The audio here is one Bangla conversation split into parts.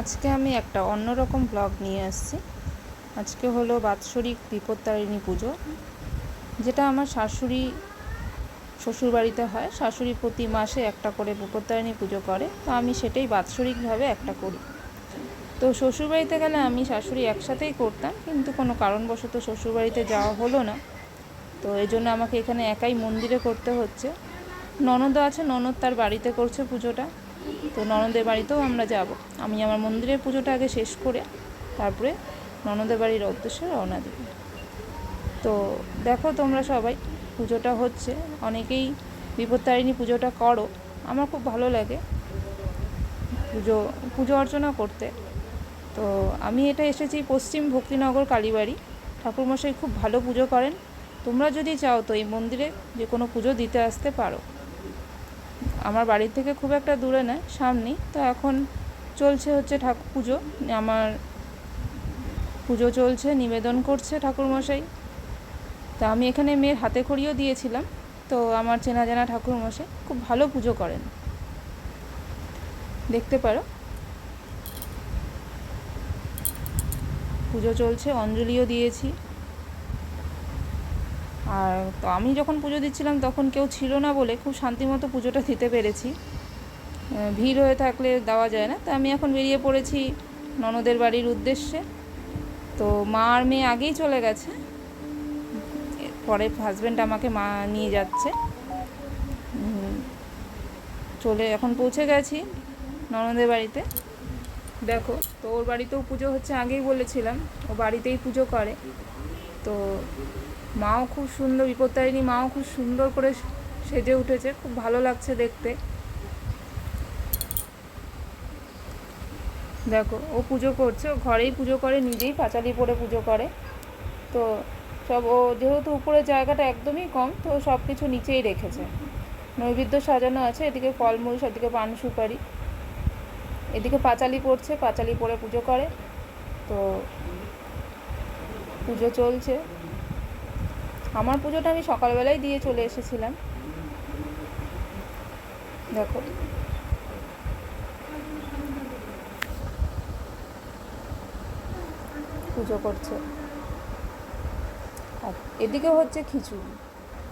আজকে আমি একটা অন্যরকম ব্লগ নিয়ে আসছি। আজকে হলো বাৎসরিক বিপত্তারিণী পুজো, যেটা আমার শাশুড়ি শ্বশুরবাড়িতে হয়। শাশুড়ি প্রতি মাসে একটা করে বিপত্তারিণী পুজো করে, তো আমি সেটাই বাৎসরিকভাবে একটা করি। তো শ্বশুরবাড়িতে গেলে আমি শাশুড়ি একসাথেই করতাম, কিন্তু কোনো কারণবশত শ্বশুরবাড়িতে যাওয়া হলো না, তো এই জন্য আমাকে এখানে একাই মন্দিরে করতে হচ্ছে। ননদও আছে, ননদ তার বাড়িতে করছে পুজোটা, তো ননদের বাড়িতেও আমরা যাব। আমি আমার মন্দিরের পুজোটা আগে শেষ করে তারপরে ননদের বাড়ির উদ্দেশ্যে রওনা দিব। তো দেখো তোমরা সবাই, পুজোটা হচ্ছে, অনেকেই বিপত্তারিণী পুজোটা করো, আমার খুব ভালো লাগে পুজো অর্চনা করতে। তো আমি এটা এসেছি পশ্চিম ভক্তিনগর কালীবাড়ি। ঠাকুরমশাই খুব ভালো পুজো করেন। তোমরা যদি চাও তো এই মন্দিরে যে কোনো পুজো দিতে আসতে পারো। আমার বাড়ির থেকে খুব একটা দূরে নয়, সামনেই। তো এখন চলছে হচ্ছে ঠাকুর পুজো, আমার পুজো চলছে, নিবেদন করছে ঠাকুরমশাই। তা আমি এখানে মেয়ের হাতে খড়িও দিয়েছিলাম। তো আমার চেনা জানা ঠাকুরমশাই খুব ভালো পুজো করেন, দেখতে পারো। পুজো চলছে, অঞ্জলিও দিয়েছি। আর তো আমি যখন পুজো দিচ্ছিলাম তখন কেউ ছিল না বলে খুব শান্তিমতো পুজোটা দিতে পেরেছি। ভিড় হয়ে থাকলে দেওয়া যায় না। তো আমি এখন বেরিয়ে পড়েছি ননদের বাড়ির উদ্দেশ্যে। তো মা আর মেয়ে আগেই চলে গেছে, পরে হাজব্যান্ড আমাকে নিয়ে যাচ্ছে। এখন পৌঁছে গেছি ননদের বাড়িতে। দেখো, তো ওর বাড়িতেও পুজো হচ্ছে, আগেই বলেছিলাম ও বাড়িতেই পুজো করে। তো মাও খুব সুন্দর, বিপত্তারিণী মাও খুব সুন্দর করে সেজে উঠেছে, খুব ভালো লাগছে দেখতে। দেখো, ও পুজো করছে, ও ঘরেই পুজো করে, নিজেই পাঁচালি পরে পুজো করে। তো সব ও যেহেতু উপরে জায়গাটা একদমই কম, তো সব কিছু নিচেই রেখেছে। নৈবেদ্য সাজানো আছে, এদিকে ফলমূল, সেদিকে পান সুপারি, এদিকে পাঁচালি পড়ছে, পাঁচালি পরে পুজো করে। তো পুজো চলছে। আমার পুজোটা আমি সকালবেলায় দিয়ে চলে এসেছিলাম। দেখো, পুজো করছে। আর এদিকে হচ্ছে খিচুড়ি।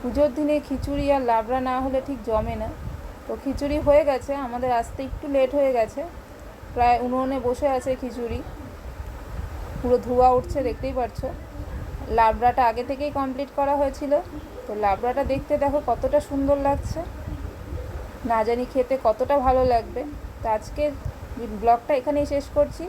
পুজোর দিনে খিচুড়ি আর লাবড়া না হলে ঠিক জমে না। তো খিচুড়ি হয়ে গেছে, আমাদের আসতে একটু লেট হয়ে গেছে। প্রায় উনুনে বসে আছে খিচুড়ি, পুরো ধোঁয়া উঠছে, দেখতেই পারছো। লাবড়াটা আগে থেকেই কমপ্লিট করা হয়েছিল। তো লাবড়াটা দেখতে দেখো কতটা সুন্দর লাগছে, না জানি খেতে কতটা ভালো লাগবে। তো আজকের ব্লগটা এখানেই শেষ করছি।